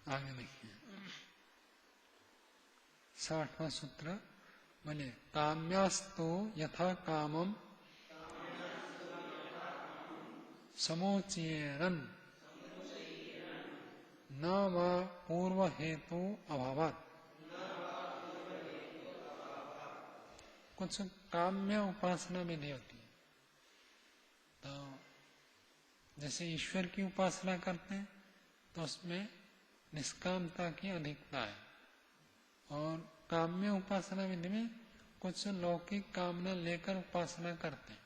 आगे देखिए 60वां सूत्र बोले काम्यास्तु यथा कामम समोच्चयेरन न वा पूर्व हेतु अभावात्। कुछ काम्य उपासना में नहीं होती है। तो जैसे ईश्वर की उपासना करते हैं तो उसमें निष्कामता की अधिकता है, और काम्य उपासना विधि में कुछ लौकिक कामना लेकर उपासना करते हैं।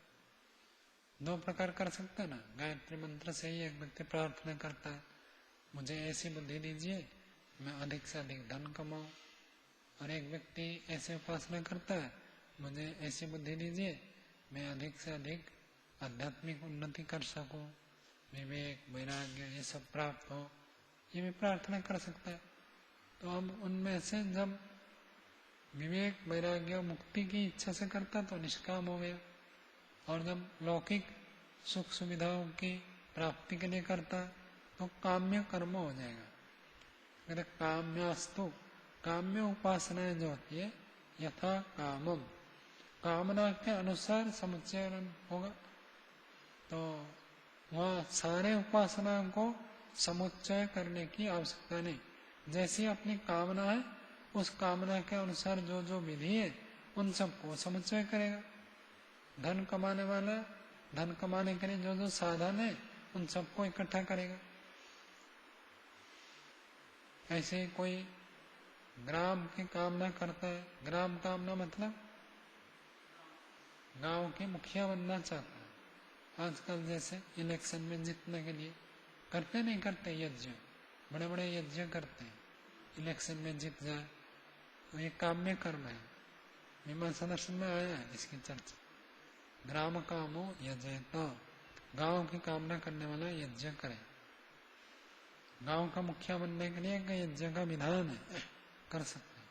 दो प्रकार कर सकते हैं ना। गायत्री मंत्र से ही एक व्यक्ति प्रार्थना करता है मुझे ऐसी बुद्धि दीजिए मैं अधिक से अधिक धन कमाऊं, और एक व्यक्ति ऐसे उपासना करता है मुझे ऐसी बुद्धि दीजिए मैं अधिक से अधिक आध्यात्मिक उन्नति कर सकूं, विवेक वैराग्य ये सब प्राप्त हो, ये भी प्रार्थना कर सकता है। तो अब उनमें से जब विवेक वैराग्य मुक्ति की इच्छा से करता तो निष्काम हो गया, और जब लौकिक सुख सुविधाओं की प्राप्ति के लिए करता तो काम्य कर्म हो जाएगा। काम्यास्तु काम्य उपासनाएं जो होती है यथा कामम कामना के अनुसार समुच्चयन होगा। तो वहाँ सारे उपासना को समुच्चय करने की आवश्यकता नहीं। जैसी अपनी कामना है उस कामना के अनुसार जो जो विधि है उन सबको समुच्चय करेगा। धन कमाने वाला धन कमाने के लिए जो जो साधन है उन सबको इकट्ठा करेगा। ऐसे कोई ग्राम की कामना करता है, ग्राम कामना मतलब गांव के मुखिया बनना चाहता है। आजकल जैसे इलेक्शन में जीतने के लिए करते नहीं करते यज्ञ, बड़े बड़े यज्ञ करते हैं इलेक्शन में जीत जाए, तो ये काम्य कर्म है। मीमांसा दर्शन में आया है इसकी चर्चा। ग्राम कामो यजेत, गांव की कामना करने वाला यज्ञ करे। गांव का मुखिया बनने के लिए एक यज्ञ का विधान है, कर सकते हैं।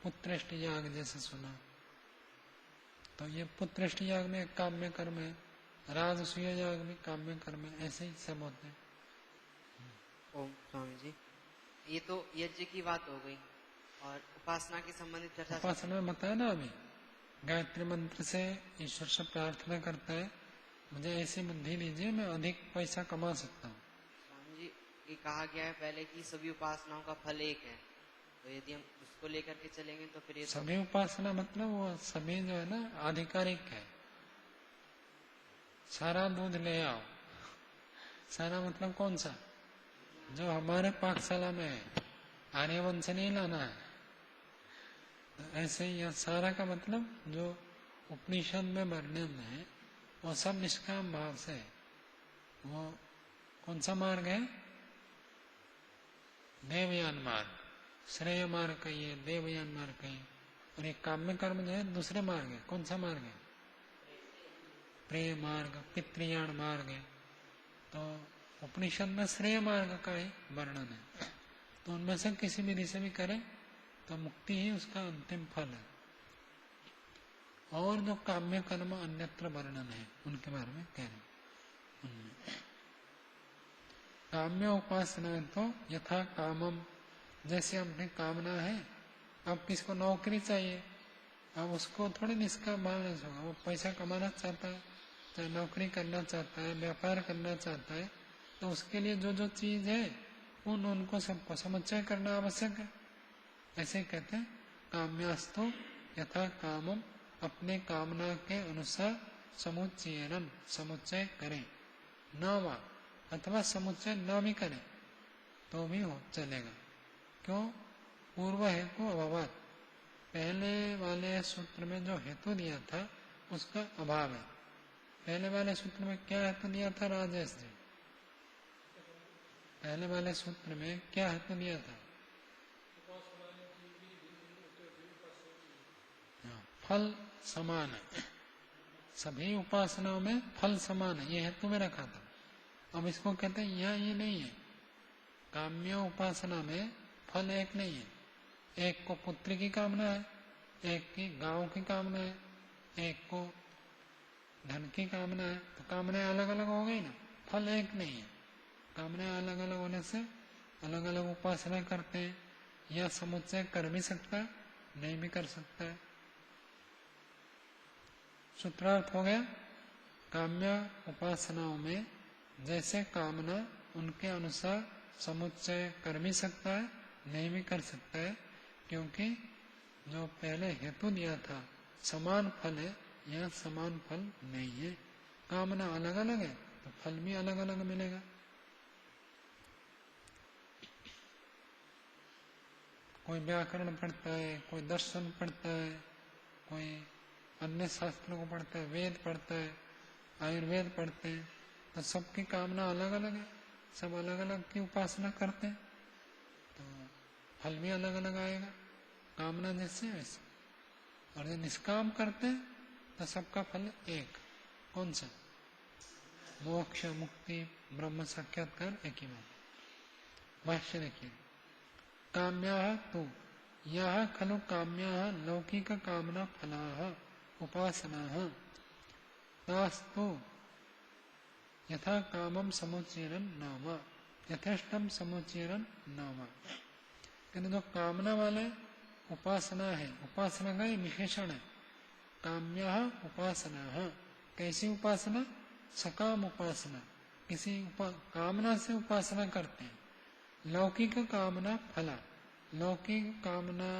पुत्रेष्ट याग जैसे सुना, तो ये पुत्रेष्ट याग में एक काम्य कर्म है, राजसूय याग में काम्य कर्म है, ऐसे ही सब होते हैं। ओम स्वामी जी, ये तो यज्ञ की बात हो गई, और उपासना के संबंधित चर्चा। उपासना में बताया ना अभी, गायत्री मंत्र से ईश्वर से प्रार्थना करता है मुझे ऐसी बुद्धि दीजिए मैं अधिक पैसा कमा सकता हूँ। स्वामी जी, ये कहा गया है पहले कि सभी उपासनाओं का फल एक है, तो यदि हम उसको लेकर के चलेंगे तो फिर ये सभी उपासना मतलब वो सभी जो है ना आधिकारिक है। सारा दूध ले आओ, सारा मतलब कौन सा, जो हमारे पाकशाला में है, आर्यवंश नहीं लाना है। तो ऐसे ही सारा का मतलब जो उपनिषद में वर्णन है वो सब निष्काम भाव से है। वो कौन सा मार्ग है, देवयान मार्ग, श्रेय मार्ग कहिए, देवयान मार्ग कहिए। और एक काम्य कर्म जो है दूसरे मार्ग है, कौन सा मार्ग है, प्रेय मार्ग, पितृयान मार्ग है। तो उपनिषद में श्रेय मार्ग का ही वर्णन है। तो उनमें से किसी विधि से भी करे तो मुक्ति ही उसका अंतिम फल है। और जो काम्य कर्म अन्यत्र वर्णन है उनके बारे में कह रहे उनमें काम्य उपासना तो यथा कामम, जैसे अपनी कामना है। अब किसको नौकरी चाहिए, अब उसको थोड़ी निष्काम भावना से होगा, वो पैसा कमाना चाहता है, चाहे नौकरी करना चाहता है, व्यापार करना चाहता है, तो उसके लिए जो जो चीज है उनको सबको समुच्चय करना आवश्यक है। ऐसे कहते हैं काम्यास्तु यथा कामम, अपने कामना के अनुसार समुच्चयन समुच्चय करें, न वा अथवा समुच्चय न भी करें तो भी हो चलेगा। क्यों, पूर्व हेतु अभाव, पहले वाले सूत्र में जो हेतु दिया था उसका अभाव है। पहले वाले सूत्र में क्या हेतु दिया था राजेश जी, पहले वाले सूत्र में क्या हेतु दिया था, फल समान है, सभी उपासनाओं में फल समान है, ये हेतु में रखा था। अब इसको कहते हैं यह ये नहीं है, काम्य उपासना में फल एक नहीं है। एक को पुत्र की कामना है, एक की गांव की कामना है, एक को धन की कामना है, तो कामनाएं अलग अलग हो गई ना, फल एक नहीं है। कामनाएं अलग अलग होने से अलग अलग उपासना करते हैं, या समुच्चय कर भी सकता है, नहीं भी कर सकता है। सूत्रार्थ हो गया, काम्य उपासनाओं में जैसे कामना उनके अनुसार समुच्चय कर भी सकता है, नहीं भी कर सकता है, क्योंकि जो पहले हेतु दिया था समान फल है, यह समान फल नहीं है। कामना अलग अलग है तो फल भी अलग अलग मिलेगा। कोई व्याकरण पढ़ता है, कोई दर्शन पढ़ता है, कोई अन्य शास्त्रों को पढ़ता है, वेद पढ़ता है, आयुर्वेद पढ़ते हैं, तो सबकी कामना अलग अलग है, सब अलग अलग की उपासना करते हैं, तो फल भी अलग अलग आएगा। कामना जैसे वैसे। और जो निष्काम करते हैं तो सबका फल एक। कौन सा? मोक्ष, मुक्ति, ब्रह्म साक्षात्कार एक ही बात। भाष्य देखिए, काम्याः तु याः खलु काम्याः लौकिक कामना फलाः उपासनाः तास्तु यथा कामम समुच्चयन नाम यथेष्टम समुच्चयन नाम। कहते जो कामना वाले उपासना है, उपासना का विशेषण है। काम्याः उपासनाः, कैसी उपासना? सकाम उपासना, किसी कामना से उपासना करते हैं। लौकिक कामना फला, लौकिक कामना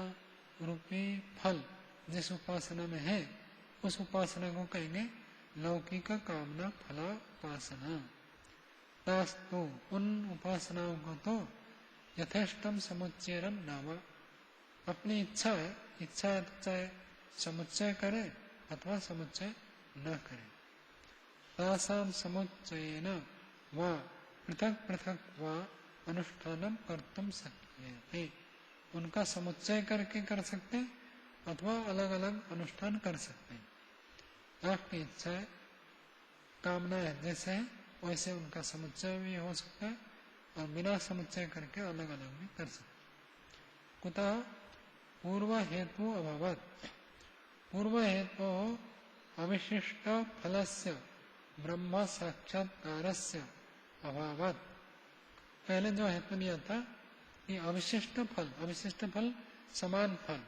रूपी फल जिस उपासना में है उस उपासना को कहेंगे लौकिक कामना फला उपासना। तास्तु, उन उपासनाओं को तो यथेष्टम समुच्चयन नाम, अपनी इच्छा है, इच्छा है तो चाहे समुच्चय करे अथवा समुच्चय न करे। तासाम समुच्चयेन वा पृथक पृथक वा अनुष्ठानम कर्तुम शक्यते, उनका समुच्चय करके कर सकते हैं अथवा अलग अलग अनुष्ठान कर सकते हैं। आपकी इच्छा है, कामना है जैसे है वैसे उनका समुच्चय भी हो सकता है और बिना समुच्चय करके अलग अलग भी कर सकते हैं। कुतः पूर्व हेतु अभावत, पूर्व हेतु अविशिष्ट फलस्य ब्रह्म साक्षात्कारस्य अभावत। पहले जो हेतु दिया था कि अविशिष्ट फल, अविशिष्ट फल समान फल,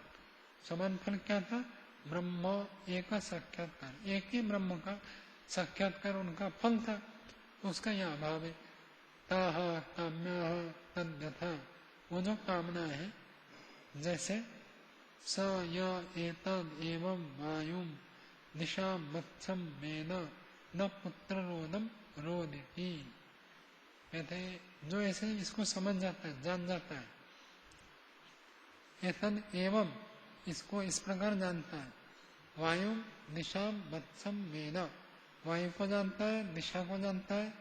समान फल क्या था? ब्रह्म एक साक्षात्कार, एक ही ब्रह्म का साक्षात्कार उनका फल था, उसका यह अभाव है। ताह काम्याः तद्यथा, वो जो कामना है जैसे स य एतद् एवं वायुं दिशा मत्सम मेन न पुत्र रोदम रोदिति। कहते जो ऐसे इसको समझ जाता है, जान जाता है, एतद् एवं, इसको इस प्रकार जानता है, वायु दिशा वत्सम मेन, वायु को जानता है, दिशा को जानता है,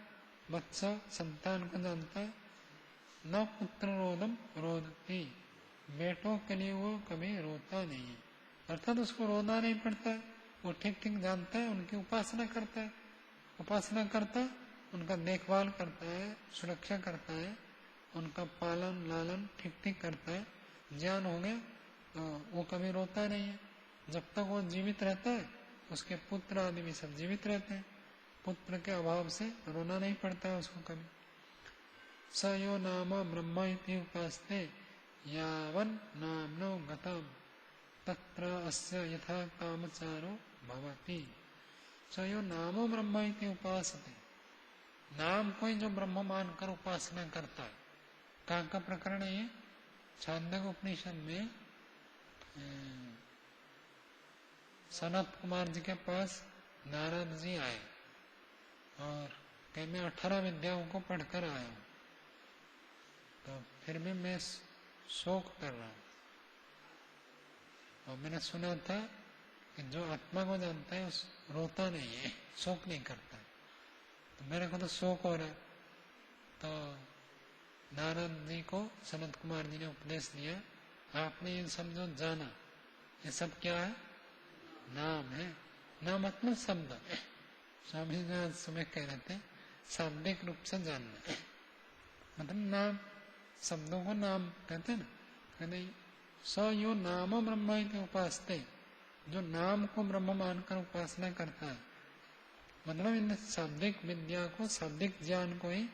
वत्स संतान को जानता है, न पुत्र रोदम रोदती, बेटों के लिए वो कभी रोता नहीं है, अर्थात उसको रोना नहीं पड़ता है, वो ठीक ठीक जानता है, उनकी उपासना करता है, उपासना करता उनका देखभाल करता है, सुरक्षा करता है, उनका पालन लालन ठीक ठीक करता है, ज्ञान हो गया तो वो कभी रोता नहीं है। जब तक वो जीवित रहता है उसके पुत्र आदि भी सब जीवित रहते हैं, पुत्र के अभाव से रोना नहीं पड़ता है उसको कभी। स यो नाम ब्रह्म इति उपास्ते यावन् नाम्नो गतम तत्र अस्य यथा कामचारो भवति। स यो नामो ब्रह्म इति उपासते, नाम कोई जो ब्रह्म मानकर उपासना करता है। कहाँ का प्रकरण है ये? छांदोग्य उपनिषद में सनत कुमार जी के पास नारद जी आए और कहे मैं 18 विद्याओं को पढ़कर आया हूं, तो फिर भी मैं शोक कर रहा हूं, और मैंने सुना था कि जो आत्मा को जानता है उस रोता नहीं है, शोक नहीं करता है, तो मेरे को तो शोक हो रहा है। तो नारद जी को सनत कुमार जी ने उपदेश दिया, आपने ये सब जो जाना ये सब क्या है? नाम है। नाम मतलब शब्द। स्वामी जी आज सुबह कह रहे थे शाब्दिक रूप से जानना, मतलब नाम, शब्दों को नाम कहते ना, कहते स यो नाम ब्रह्म इति उपासते, जो नाम को ब्रह्म मानकर उपासना करता है, मतलब इन शाब्दिक विद्या को, शाब्दिक ज्ञान को ही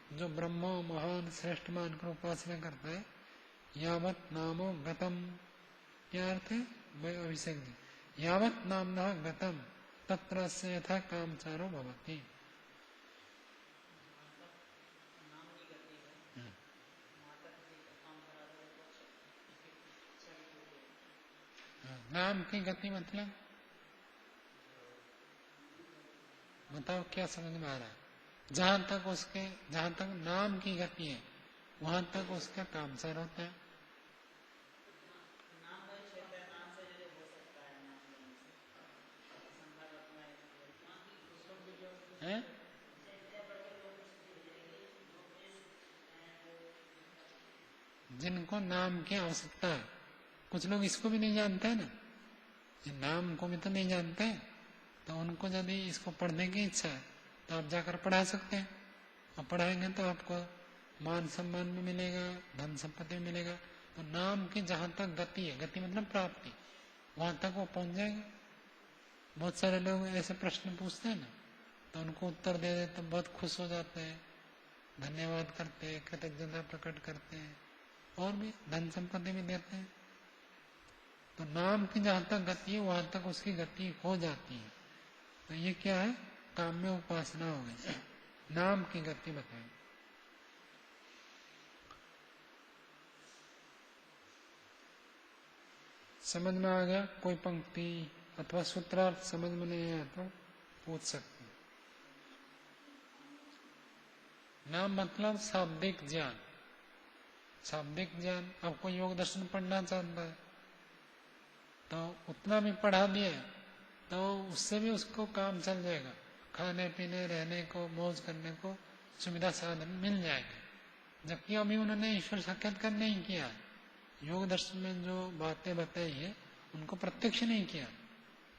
जो ब्रह्म महान श्रेष्ठ मानकर उपासना करता है, यावत नामो गतम, क्या अर्थ है भाई अभिषेक जी, यावत नामना गतम तत्र से यथा कामचारो भवति। नाम की गति मतलब बताओ क्या समझ में आ रहा है? जहां तक नाम की गति है वहां तक उसका कामचार होता है। है? जिनको नाम की आवश्यकता है, कुछ लोग इसको भी नहीं जानते है ना, ये नाम को भी तो नहीं जानते, तो उनको यदि इसको पढ़ने की इच्छा है तो आप जाकर पढ़ा सकते हैं, और पढ़ाएंगे तो आपको मान सम्मान भी मिलेगा, धन संपत्ति भी मिलेगा। तो नाम की जहां तक गति है, गति मतलब प्राप्ति, वहां तक वो पहुंच जाएगा। बहुत सारे लोग ऐसे प्रश्न पूछते हैं ना, तो उनको उत्तर दे देते तो बहुत खुश हो जाते हैं, धन्यवाद करते हैं, कृतज्ञता प्रकट करते हैं, और भी धन संपत्ति भी देते हैं। तो नाम की जहां तक गति है वहां तक उसकी गति हो जाती है। तो ये क्या है? काम्य उपासना हो गई, नाम की गति बताई। समझ में आ गया? कोई पंक्ति अथवा सूत्रार्थ समझ में नहीं आया तो पूछ सकते हैं। नाम मतलब शाब्दिक ज्ञान, शाब्दिक ज्ञान। अब कोई योग दर्शन पढ़ना चाहता है तो उतना भी पढ़ा दिया तो उससे भी उसको काम चल जाएगा, खाने पीने रहने को मौज करने को सुविधा साधन मिल जाएगा। जबकि अभी उन्होंने ईश्वर साक्षात्कार नहीं किया, योग दर्शन में जो बातें बताई है उनको प्रत्यक्ष नहीं किया,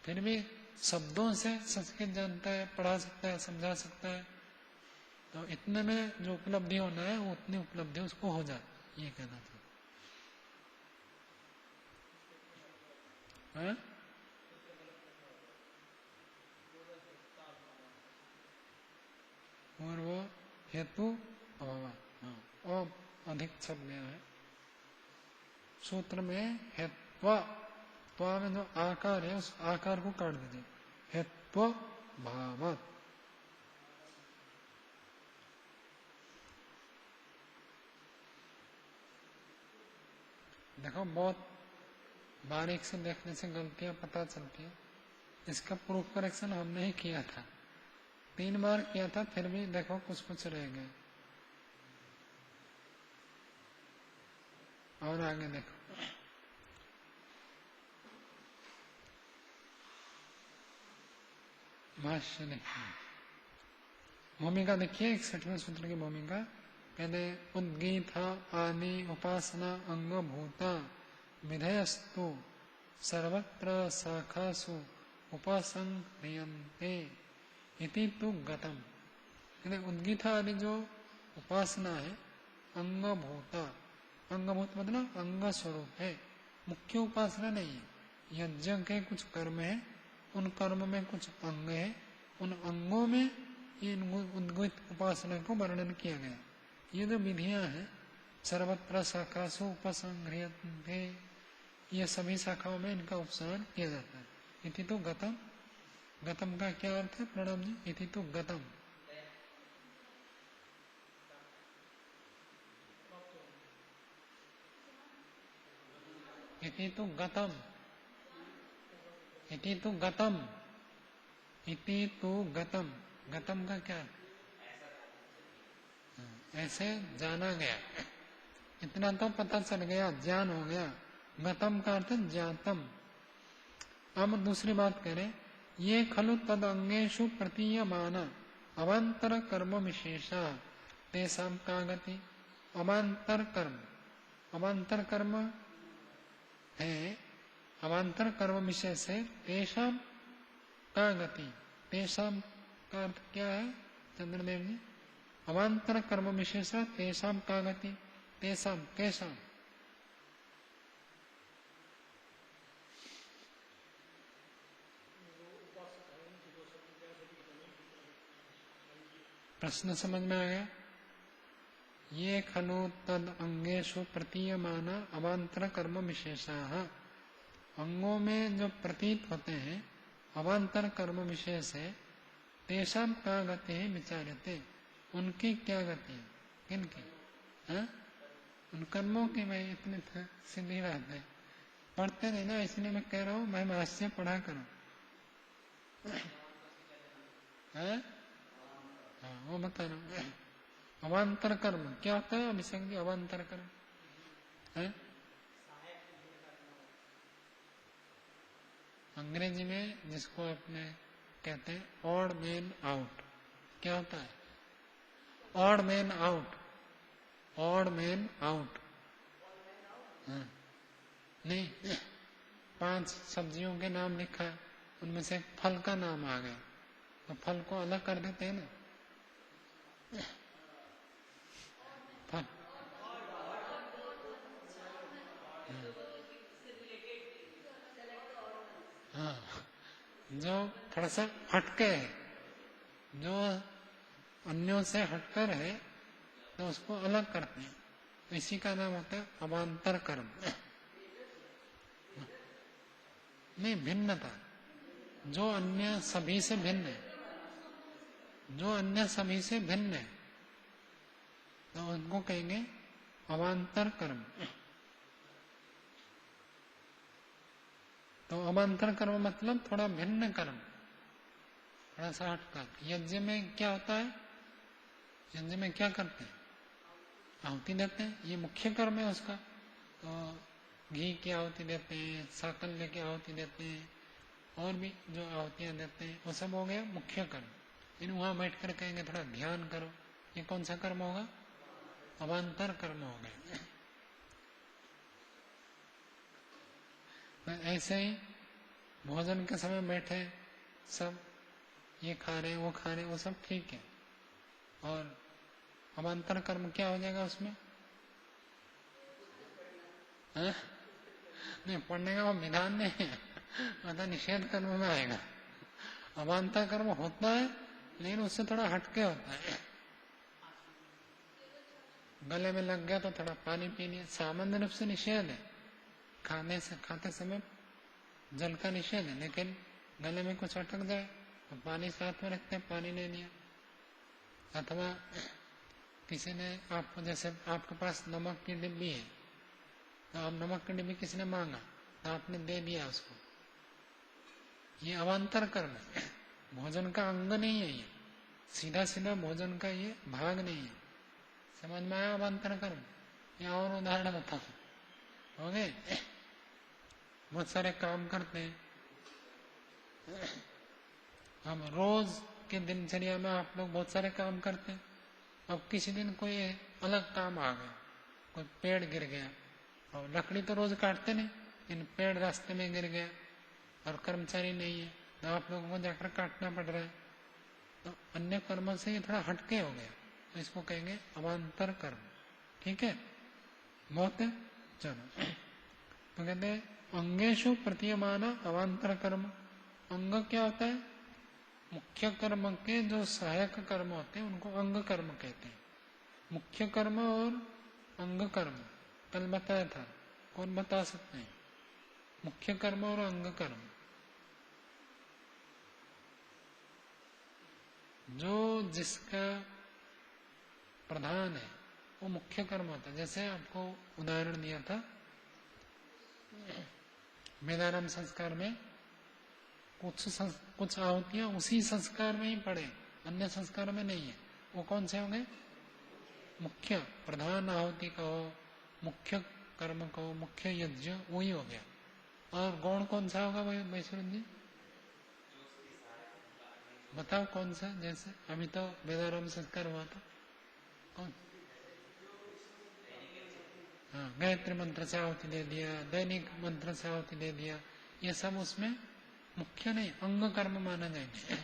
फिर भी शब्दों से संस्कृत जानता है, पढ़ा सकता है, समझा सकता है। तो इतने में जो उपलब्धि होना है वो उतनी उपलब्धि उसको हो जाती, ये कहना था। हाँ? और वो हेतु अभाव, हाँ, अधिक छप गया है सूत्र में। हेत्व, त्वा में जो आकार है उस आकार को काट दीजिए, हेत्व भाव। देखो बहुत बारीक से देखने से गलतियां पता चलती है। इसका प्रूफ करेक्शन हमने ही किया था, 3 बार किया था, फिर भी देखो कुछ कुछ रह गए। और आगे देखो, भाष्य देखिए, भूमिका देखिए 61वें सूत्र की भूमिका। कहते उद्गीता आदि उपासना अंग भूता विधेयस्तु सर्वत्र शाखासु उपासंक्रियन्ते इति तु गतम। कहते उद्गीता आदि जो उपासना है अंग भूता, अंगभूत मतलब अंग स्वरूप है, मुख्य उपासना नहीं है। यज्ञ के कुछ कर्म है, उन कर्म में कुछ अंग है, उन अंगों में इन उद्गीत उपासना को वर्णन किया गया। ये जो विधियां हैं सर्वत्र शाखासु उपसंहृयन्ते, ये सभी शाखाओं में इनका उपसंहार किया जाता है। इति तो गतम, गतम का क्या अर्थ है प्रणव जी? इति तो गतम, इति तो गतम, इति तो गतम, इति तो गतम, गतम का क्या? ऐसे जाना गया, इतना तो पता चल गया, ज्ञान हो गया। गतम का अर्थ ज्ञातम। अब दूसरी बात करें, ये खलु तद अंगेशु प्रतीयमान अवांतर कर्म विशेषा तेषां का गति। अवांतर कर्म, अवांतर कर्म है, अवांतर कर्म विशेष है, तेषां का गति। तेषां का अर्थ क्या है चंद्रदेव जी? अवांतर कर्म विशेषा तेषां का गति। तेषां कैसा? प्रश्न समझ में आ गया? ये खलु तद अंगेषु प्रतीयमान अवांतर कर्म विशेषाः। अंगों में जो प्रतीत होते हैं अवांतर कर्म विशेष है, तेषां का गति है विचार्यते, उनकी क्या गति है, किनकी? उन कर्मों की। मैं इतनी सीधी बात है, पढ़ते नहीं ना, इसलिए मैं कह रहा हूँ मैं भाष्य पढ़ा करूँ। हाँ, वो बता रहा हूँ। अवांतर कर्म क्या होता है अभिषेक जी? अवांतर कर्म है अंग्रेजी में जिसको अपने कहते हैं ऑड मैन आउट। क्या होता है? Odd man out, odd man out. नहीं, 5 सब्जियों के नाम लिखा है, उनमें से एक फल का नाम आ गया, तो फल को अलग कर देते हैं ना। फल हाँ, जो थोड़ा सा हटके है, जो अन्यों से हटकर है, तो उसको अलग करते हैं, तो इसी का नाम होता है अवांतर कर्म। नहीं, भिन्नता, जो अन्य सभी से भिन्न है, जो अन्य सभी से भिन्न है, तो उनको कहेंगे अवांतर कर्म। तो अवांतर कर्म मतलब थोड़ा भिन्न कर्म, थोड़ा सा हटकर। यज्ञ में क्या होता है? यज्ञ में क्या करते हैं? आहुति देते हैं, ये मुख्य कर्म है उसका। तो घी की आहुति देते हैं, साकल्य की आहुति देते हैं, और भी जो आहुतियां देते हैं वो सब हो गया मुख्य कर्म। इन वहां बैठ कर कहेंगे थोड़ा ध्यान करो, ये कौन सा कर्म होगा? अवांतर कर्म हो गया। ऐसे ही भोजन के समय बैठे सब ये खा रहे हैं, वो खा रहे हैं, वो सब ठीक है, और अवांतर कर्म क्या हो जाएगा उसमें? नहीं, पढ़ने का वो विधान नहीं है, मतलब निषेध कर्म में आएगा। अवांतर कर्म होता है, लेकिन उससे थोड़ा हटके होता है। गले में लग गया तो थोड़ा पानी पी लिया, सामान्य रूप से निषेध है, खाते समय जल का निषेध है, लेकिन गले में कुछ अटक जाए तो पानी साथ में रखते हैं, पानी ले लिया। अथवा किसी ने आपको, जैसे आपके पास नमक की डिब्बी है, तो आप नमक की डिब्बी किसी ने मांगा तो आपने दे दिया उसको, ये अवांतर कर्म है, भोजन का अंग नहीं है, ये सीधा सीधा भोजन का ये भाग नहीं है। समझ में आया अवांतर कर्म? या और उदाहरण बताओ, हो गए? बहुत सारे काम करते हैं हम रोज के दिनचर्या में, आप लोग बहुत सारे काम करते हैं। अब किसी दिन कोई अलग काम आ गया, कोई पेड़ गिर गया, और लकड़ी तो रोज काटते नहीं, इन पेड़ रास्ते में गिर गया और कर्मचारी नहीं है, तो आप लोगों को जाकर काटना पड़ रहा है, तो अन्य कर्मों से ये थोड़ा हटके हो गया, तो इसको कहेंगे अवांतर कर्म। ठीक है, बहुत है। चलो, तो कहते हैं अंगेशु प्रतीयमान अवांतर कर्म। अंग क्या होता है? मुख्य कर्म के जो सहायक कर्म होते हैं उनको अंग कर्म कहते हैं। मुख्य कर्म और अंग कर्म कल बताया था, कौन बता सकते हैं? मुख्य कर्म और अंग कर्म, जो जिसका प्रधान है वो मुख्य कर्म होता है। जैसे आपको उदाहरण दिया था, वेदारंभ संस्कार में कुछ आहुतियां उसी संस्कार में ही पड़े, अन्य संस्कार में नहीं है। वो कौन से होंगे? मुख्य प्रधान आहुति कहो, मुख्य कर्म कहो, मुख्य यज्ञ, वही हो गया। और गौण कौन सा होगा वैश्वरन जी? बताओ कौन सा? जैसे अभी तो वेदारंभ संस्कार हुआ था, कौन? हाँ, गायत्री मंत्र से आहुति दे दिया, दैनिक मंत्र से आहुति दे दिया, ये सब उसमें मुख्य नहीं, अंग कर्म माना जाएंगे।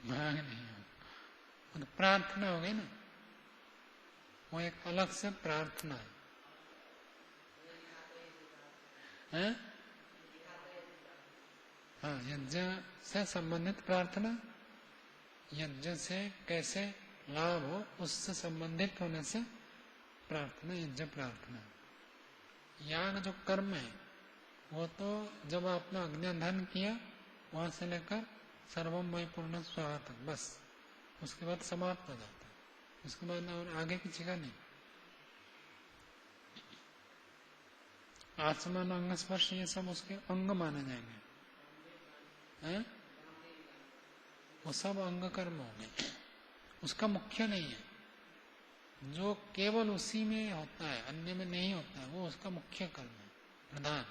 भाग नहीं हो, तो प्रार्थना हो गई ना, वो एक अलग से प्रार्थना है। हाँ, यज्ञ से संबंधित प्रार्थना यज्ञ से कैसे लाभ हो उससे संबंधित होने से प्रार्थना, यज्ञ प्रार्थना। याग जो कर्म है वो तो जब आपने अग्न्याधान किया वहां से लेकर सर्वम मय पूर्ण स्वाहा तक, बस उसके बाद समाप्त हो जाता है, उसके बाद और आगे किसी का नहीं। आचमन, अंग स्पर्श ये सब उसके अंग माने जाएंगे हैं? वो सब अंग कर्म हो गए, उसका मुख्य नहीं है। जो केवल उसी में होता है, अन्य में नहीं होता है, वो उसका मुख्य कर्म है, प्रधान।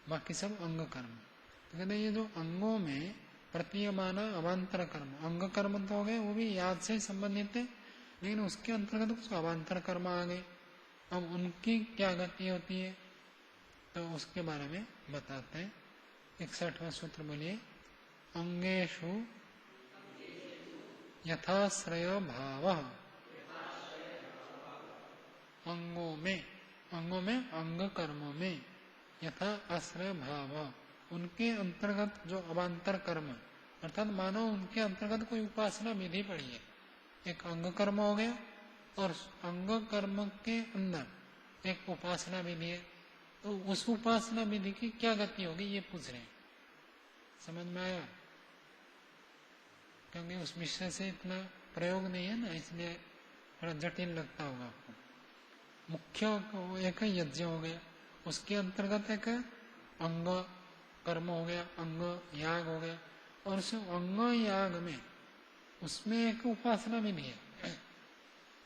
बाकी सब अंग कर्म। तो कहते ये जो अंगों में प्रतीयमान अवान्तर कर्म, अंग कर्म तो हो गए, वो भी याद से संबंधित है, लेकिन उसके अंतर्गत कुछ अवान्तर कर्म आ गए। अब उनकी क्या गति होती है तो उसके बारे में बताते हैं। 61वां सूत्र बोलिए, अंगेषु यथाश्रय भाव, अंगों में अंग कर्मों में यथा आश्रय भाव, उनके अंतर्गत जो अवान्तर कर्म, अर्थात मानो उनके अंतर्गत कोई उपासना विधि पड़ी है, एक अंग कर्म हो गया और अंग कर्म के अंदर एक उपासना विधि है, तो उस उपासना विधि की क्या गति होगी ये पूछ रहे हैं। समझ में आया? क्योंकि उस विषय से इतना प्रयोग नहीं है ना, इसलिए थोड़ा जटिल लगता होगा आपको। मुख्य एक यज्ञ हो गया, उसके अंतर्गत एक अंग कर्म हो गया, अंग याग हो गया, और उस अंग याग में उसमें एक उपासना विधि है,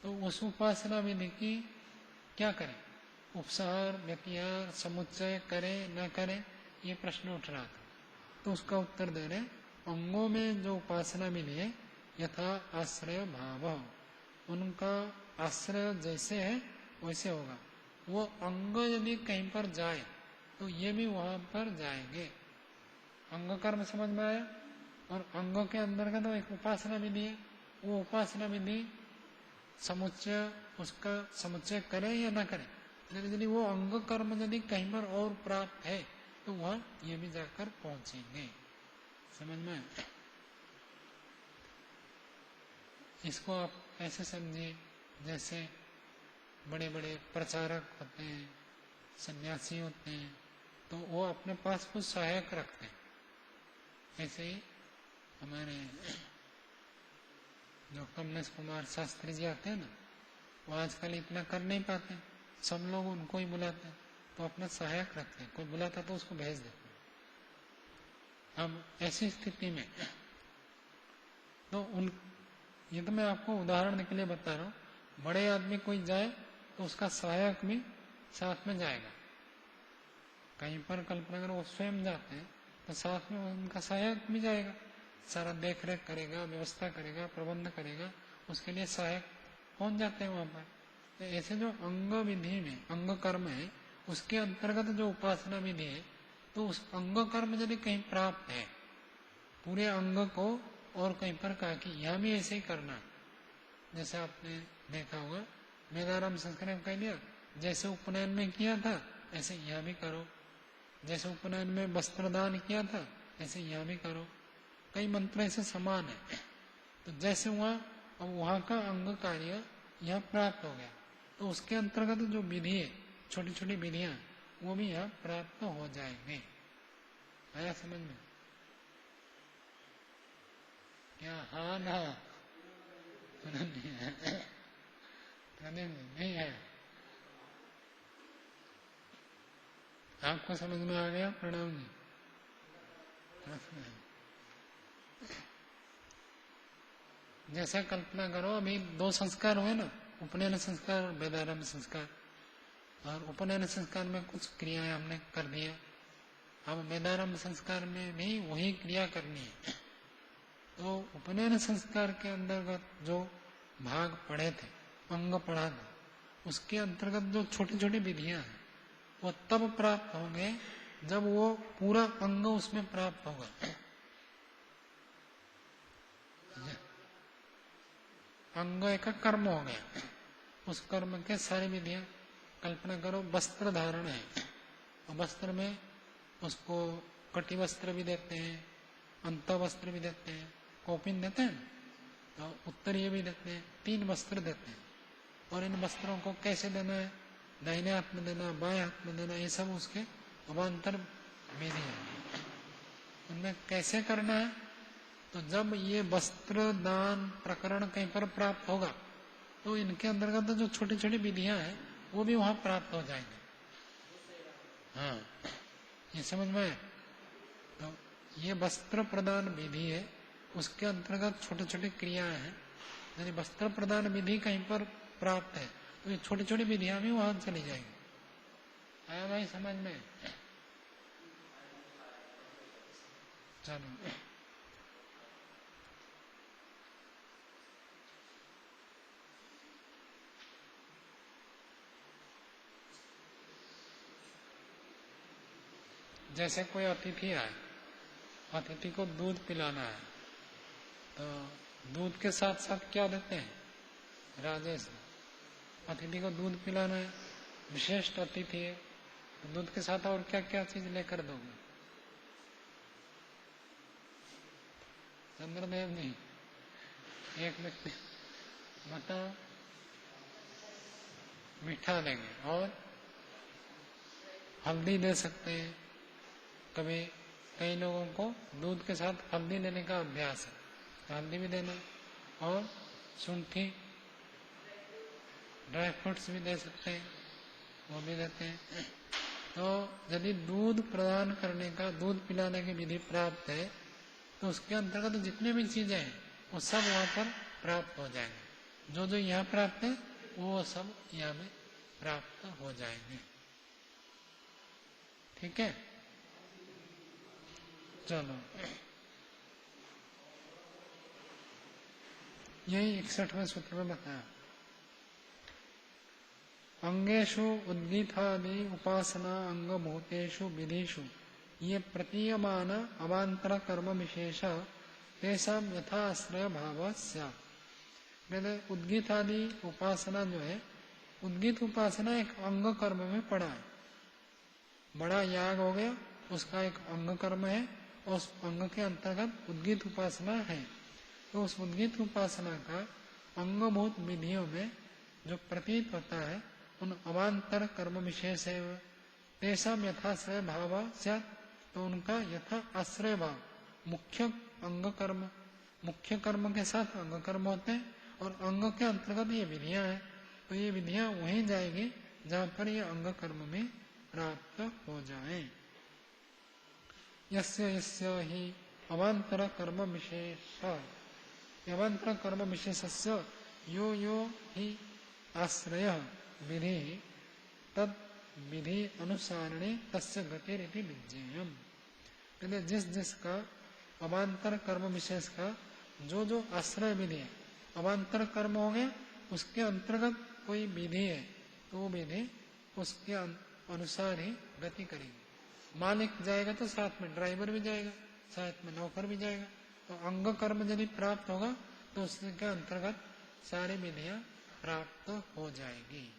तो उस उपासना विधि की क्या करें, उपसहार, व्यतिहार, समुच्चय करें न करें, ये प्रश्न उठ रहा था। तो उसका उत्तर दे रहे, अंगों में जो उपासना विधि है यथा आश्रय भाव, उनका आश्रय जैसे है वैसे होगा। वो अंग यदि कहीं पर जाए तो ये भी वहां पर जाएंगे। अंग कर्म समझ में आया? और अंगों के अंतर्गत तो एक उपासना विधि है, वो उपासना विधि समुच्चय, उसका समुच्चय करे या न करे, लेकिन यदि वो अंग कर्म यदि कहीं पर और प्राप्त है तो वह ये भी जाकर पहुंचेंगे। समझ में? इसको आप ऐसे समझिए जैसे बड़े बड़े प्रचारक होते हैं, सन्यासी होते हैं, तो वो अपने पास कुछ सहायक रखते हैं। ऐसे ही हमारे जो कमलेश कुमार शास्त्री जी आते हैं ना, वो आजकल इतना कर नहीं पाते, सब लोग उनको ही बुलाते हैं, तो अपना सहायक रखते हैं, कोई बुलाता तो उसको भेज देते हैं। अब ऐसी स्थिति में तो ये तो मैं आपको उदाहरण के लिए बता रहा हूँ, बड़े आदमी कोई जाए तो उसका सहायक भी साथ में जाएगा। कहीं पर कल्पना करो वो स्वयं जाते हैं तो साथ में उनका सहायक भी जाएगा, सारा देख रेख करेगा, व्यवस्था करेगा, प्रबंध करेगा, उसके लिए सहायक पहुंच जाते हैं वहां पर। तो ऐसे जो अंग विधि में अंग कर्म है उसके अंतर्गत जो उपासना विधि है, तो उस अंग कर्म यदि कहीं प्राप्त है पूरे अंग को, और कहीं पर कहा कि यह भी ऐसे ही करना, जैसे आपने देखा होगा वेदाराम संस्कार कह दिया, जैसे उपनयन में किया था ऐसे यह भी करो, जैसे उपनयन में वस्त्रदान किया था ऐसे यह भी करो। कई मंत्र ऐसे समान है, तो जैसे वहां का अंग कार्य यह प्राप्त हो गया, तो उसके अंतर्गत जो विधि है, छोटी छोटी विधियां, वो भी यहाँ प्राप्त हो जाएंगे। आया समझ में? क्या? हाँ ना? नहीं है? आपको समझ में आ गया? प्रणाम जी। जैसा कल्पना करो, अभी 2 संस्कार हुए ना, उपनयन संस्कार और वेदारंभ संस्कार। और उपनयन संस्कार में कुछ क्रियाएं हमने कर दिया, अब वेदारंभ संस्कार में भी वही क्रिया करनी है। तो उपनयन संस्कार के अंतर्गत जो भाग पढ़े थे, अंग पढ़ा था, उसके अंतर्गत जो छोटी छोटी विधियां हैं वो तब प्राप्त होंगे जब वो पूरा अंग उसमें प्राप्त होगा। अंग एक कर्म हो गया, उस कर्म के सारी विधियां, कल्पना करो वस्त्र धारण है, और वस्त्र में उसको कटी वस्त्र भी देते हैं, अंत वस्त्र भी देते हैं, कौपिन देते हैं, तो उत्तर ये भी देते हैं, 3 वस्त्र देते हैं, और इन वस्त्रों को कैसे देना है, दाहिने हाथ में देना, बाएं हाथ में देना, ये सब उसके अवान्तर विधि है। उनमें कैसे करना है, तो जब ये वस्त्र दान प्रकरण कहीं पर प्राप्त होगा तो इनके अंतर्गत जो छोटी छोटी विधियां हैं वो भी वहां प्राप्त हो जाएंगे। हाँ, ये समझ में आया? तो ये वस्त्र प्रदान विधि है, उसके अंतर्गत छोटी छोटी क्रियाएं हैं। यदि वस्त्र प्रदान विधि कहीं पर प्राप्त है तो ये छोटी छोटी विधियां भी वहां चली जाएंगी। आया भाई समझ में? चलो, जैसे कोई अतिथि आए, अतिथि को दूध पिलाना है, तो दूध के साथ साथ क्या देते हैं? राजेश, अतिथि को दूध पिलाना है, विशिष्ट अतिथि है, तो दूध के साथ और क्या क्या चीज लेकर दोगे? चंद्रदेव नहीं, एक व्यक्ति बताओ। मीठा देंगे और हल्दी दे सकते हैं। कभी कई लोगों को दूध के साथ हल्दी देने का अभ्यास है, तो हल्दी भी देना, और सूंठी, ड्राई फ्रूट्स भी दे सकते हैं, वो भी देते हैं। तो यदि दूध प्रदान करने का, दूध पिलाने की विधि प्राप्त है तो उसके अंतर्गत जितने भी चीजें हैं वो सब वहां पर प्राप्त हो जाएंगे। जो जो यहाँ प्राप्त है वो सब यहाँ में प्राप्त हो जाएंगे। ठीक है, चलो, यही 61वें सूत्र में बताया। अंगेषु उद्गीतादि उपासना अंग भूतेषु विधिषु ये प्रतीयमान अवान्तर कर्म विशेष तेषां यथा आश्रय भाव स्यात्। उद्गीत आदि उपासना जो है, उद्गीत उपासना एक अंग कर्म में पड़ा है। बड़ा याग हो गया, उसका एक अंग कर्म है, और उस अंग के अंतर्गत उद्गीत उपासना है। तो उस उद्गीत उपासना का अंगभूत विधियों में जो प्रतीत होता है उन अवान्तर कर्म विशेष है, तेषां यथाश्रय भाव स्यात्, तो उनका यथा आश्रय भाव, मुख्य अंग कर्म, मुख्य कर्म के साथ अंग कर्म होते हैं, और अंग के अंतर्गत ये विधियां हैं, तो ये विधियां वहीं जाएगी जहां पर ये अंग कर्म में प्राप्त हो जाए। यस्य यस्य ही अवान्तर कर्म विशेष, अवान्तर कर्म विशेषस्य यो यो ही आश्रय विधि तद विधि अनुसारणे तस्य गतिरिति विज्ञेयम्। कहते जिस जिसका अवान्तर कर्म विशेष का जो जो आश्रय विधि है, अवान्तर कर्म हो गया, उसके अंतर्गत कोई विधि है तो वो विधि उसके अनुसार ही गति करेगी। मालिक जाएगा तो साथ में ड्राइवर भी जाएगा, साथ में नौकर भी जाएगा। तो अंग कर्म यदि प्राप्त होगा तो उसके अंतर्गत सारी विधियां प्राप्त हो जाएगी।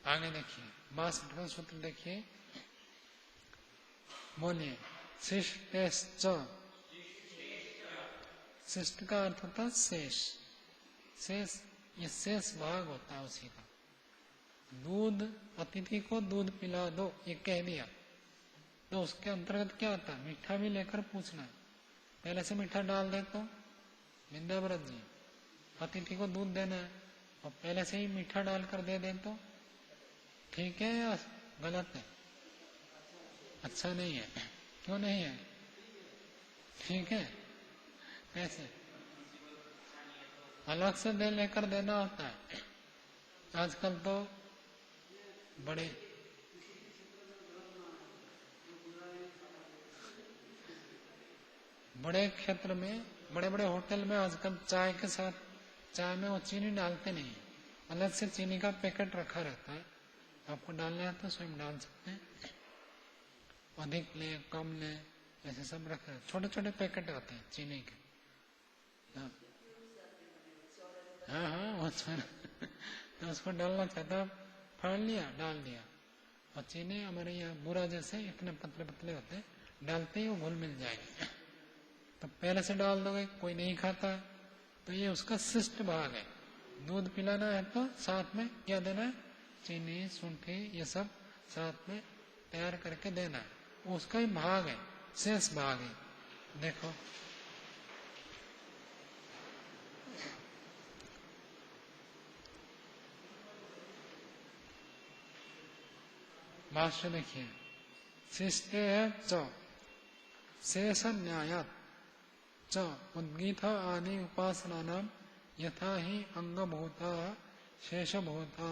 आगे देखिए 62वां सूत्र देखिए, बोलिए। शिष्टेश्च, शिष्ट का अर्थ होता है शेष, शेष ये शेष भाग होता है उसी का। दूध, अतिथि को दूध पिला दो ये कह दिया तो उसके अंतर्गत क्या आता है? मीठा भी लेकर पूछना है। पहले से मीठा डाल दे तो विद्याव्रत जी, अतिथि को दूध देना है और पहले से ही मीठा डालकर दे दे तो ठीक है या गलत है? अच्छा नहीं है। क्यों नहीं है? ठीक है, कैसे? अलग से दे लेकर देना होता है। आजकल तो बड़े क्षेत्र में, बड़े बड़े होटल में आजकल चाय के साथ, चाय में वो चीनी डालते नहीं, अलग से चीनी का पैकेट रखा रहता है। आपको डालना है तो स्वयं डाल सकते हैं, अधिक ले कम ले ऐसे सब रखे, छोटे छोटे पैकेट होते हैं चीनी के। हाँ हाँ वो तो उसको डालना चाहता, फाड़ लिया डाल दिया, और चीनी हमारे यहाँ बूरा जैसे इतने पतले पतले होते हैं, डालते ही वो घुल मिल जाएंगे। तो पहले से डाल दोगे, कोई नहीं खाता, तो ये उसका शिष्ट भाग है। दूध पिलाना है तो साथ में क्या देना है, चीनी, सूंठी, ये सब साथ में तैयार करके देना है, वो उसका ही भाग है, शेष भाग है। देखो भाष्य देखिए, शिष्टे है च शेष न्यायात च उद्गीत आदि उपासना यथा ही अंगभूता शेषभूता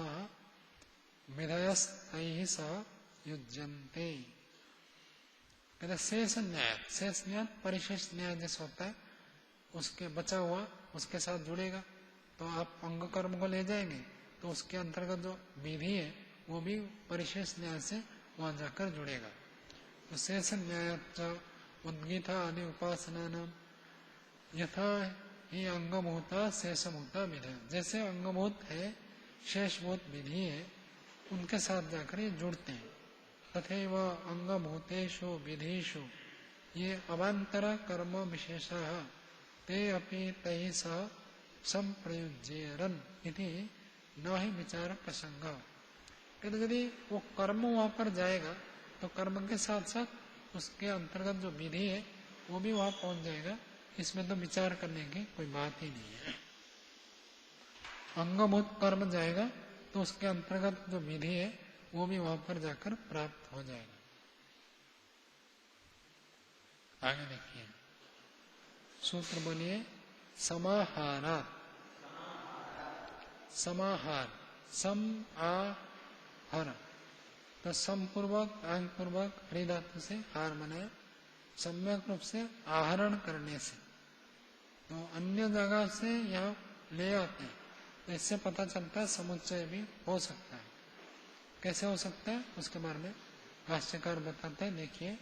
विधयस्तैः सह युज्यन्ते। कहते शेष न्याय, शेष न्याय परिशेष न्याय जैसे होता है, उसके बचा हुआ उसके साथ जुड़ेगा। तो आप अंग कर्म को ले जाएंगे तो उसके अंतर्गत जो विधि है वो भी परिशेष न्याय से वहां जाकर जुड़ेगा। तो शेष न्याय उद्गीत आदि उपासना नाम यथा ही अंगभूता शेषभूता विधि, जैसे अंगभूत है शेषभूत विधि है उनके साथ जाकर ये जुड़ते हैं। तथैव अंगभूतेषु विधिषु ये अवान्तर कर्म विशेषः ते अपि तैः सह संप्रयुज्येरन् इति न ही विचार प्रसंग। कहते यदि वो कर्म वहां पर जाएगा तो कर्म के साथ साथ उसके अंतर्गत जो विधि है वो भी वहां पहुंच जाएगा, इसमें तो विचार करने की कोई बात ही नहीं है। अंगभूत कर्म जाएगा तो उसके अंतर्गत जो विधि है वो भी वहां पर जाकर प्राप्त हो जाएगा। आगे देखिए, सूत्र बोलिए, समाहारात, समाहार, सम आ हर, तो समपूर्वक आंग पूर्वक हरि धातु से हार बनाया, सम्यक रूप से आहरण करने से। तो अन्य जगह से यहाँ ले आते हैं तो इससे पता चलता है समुच्चय भी हो सकता है। कैसे हो सकता है उसके बारे में भाष्यकार बताते हैं। देखिए,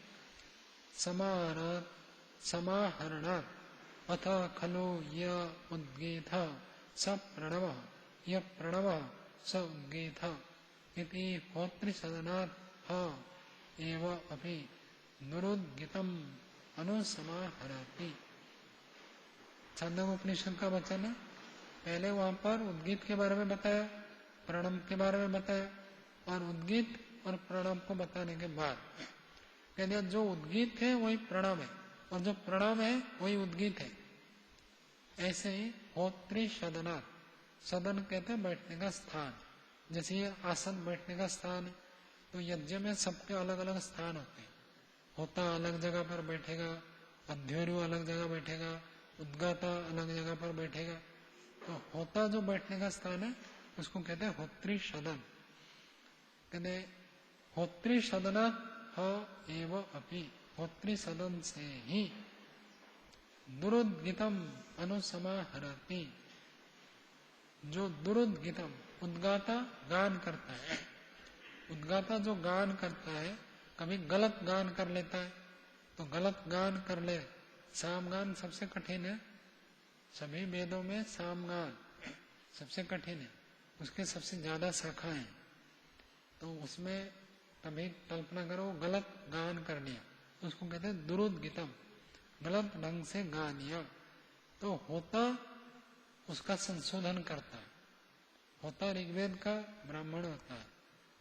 समाहरणात् अथ खलु य उद्गीत स प्रणव, य प्रणव स उद्गीत इति होत्रिसदनात् ह एव अपि नुरुद्गीतम अनुसमाहरति। छांदोग्योपनिषद का वचन है। पहले वहां पर उद्गीत के बारे में बताया, प्रणव के बारे में बताया, और उद्गीत और प्रणव को बताने के बाद कहते जो उद्गीत है वही प्रणव है और जो प्रणव है वही उद्गीत है। ऐसे ही होत्री सदनात्, सदन कहते हैं बैठने का स्थान, जैसे ये आसन बैठने का स्थान है, तो यज्ञ में सबके अलग अलग स्थान होते हैं। होता अलग जगह पर बैठेगा, अध्वर्यु अलग जगह बैठेगा, उद्गाता अलग जगह पर बैठेगा। तो होता जो बैठने का स्थान है उसको कहते हैं होत्री सदन। कहते होत्री सदनात् ह एव अपि, होत्री सदन से ही दुरुद्गीतम अनुसमाहरति, जो दुरुद्गीतम, उद्गाता गान करता है, उद्गाता जो गान करता है कभी गलत गान कर लेता है, तो गलत गान कर ले, सामगान सबसे कठिन है, सभी वेदों में सामगान सबसे कठिन है, उसके सबसे ज्यादा शाखा है। तो उसमें कभी कल्पना करो गलत गान कर लिया तो उसको कहते हैं दुरुद्गीतम, गलत ढंग से गा लिया। तो होता उसका संशोधन करता है, होता ऋग्वेद का ब्राह्मण होता है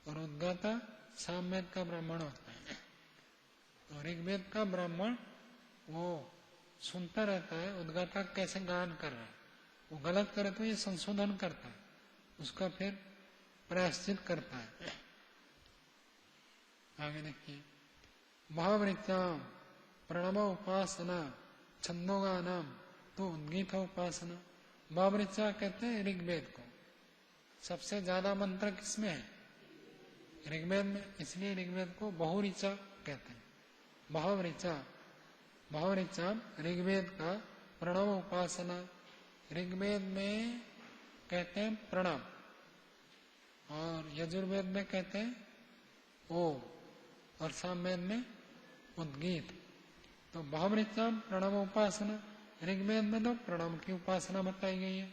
और उद्गाता सामवेद का ब्राह्मण होता है। तो ऋग्वेद का ब्राह्मण वो सुनता रहता है उद्गाता कैसे गान कर रहा है, वो गलत करे तो ये संशोधन करता है, उसका फिर प्रायश्चित करता है। आगे देखिए, महावृत्याम प्रणव उपासना छंदोगानाम तो उद्गीत उपासना। महावृत्या कहते हैं ऋग्वेद को, सबसे ज्यादा मंत्र किसमें है, ऋग्वेद में, इसलिए ऋग्वेद को बहुऋचा कहते हैं। महावृचा, महावृचा ऋग्वेद का प्रणव उपासना, ऋग्वेद में कहते हैं प्रणव और यजुर्वेद में कहते हैं ओम और सामवेद में उद्गीत। तो बहुवृचा प्रणव उपासना, ऋग्वेद में तो प्रणव की उपासना बताई गई है।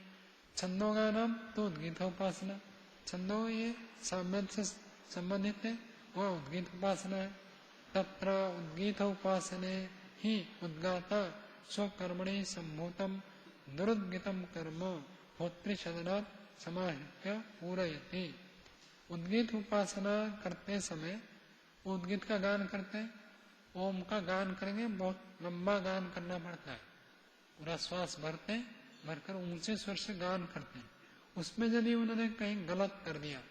छंदों का नाम तो उद्गीत उपासना, छंदों ये सामवेद से संबंधित है वह उद्गीत उपासना है। तत्र उद्गीत उपासने ही उद्गाता स्वकर्मणि सम्भूतम दुरुद्गीतम कर्म होत्रिशदनात् समाहित्य पूरयति। उद्गीत उपासना करते समय उद्गीत का गान करते हैं, ओम का गान करेंगे, बहुत लंबा गान करना पड़ता है, पूरा श्वास भरते हैं, भरकर ऊंचे स्वर से गान करते हैं। उसमें यदि उन्होंने कहीं गलत कर दिया,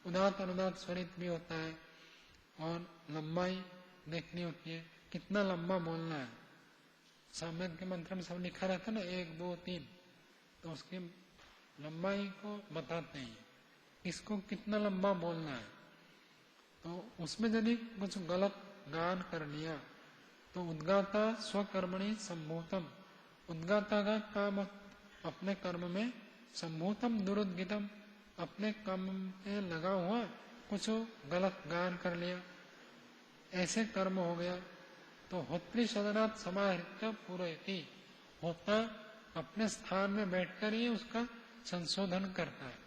उदात अनुदात स्वरित भी होता है और लंबाई देखनी होती है, कितना लंबा बोलना है। सामवेद के मंत्र में सब लिखा रहता है ना, 1 2 3, तो उसकी लंबाई को बताते हैं, इसको कितना लंबा बोलना है। तो उसमें यदि कुछ गलत गान कर लिया तो उद्गाता स्वकर्मणि सम्भूतम, उद्गाता का काम अपने कर्म में, सम्भूतम दुरुद्गीतम, अपने कर्म में लगा हुआ कुछ गलत गान कर लिया, ऐसे कर्म हो गया तो होत्री सदनात् समाहृत्य पूरयति, होता अपने स्थान में बैठकर ही उसका संशोधन करता है।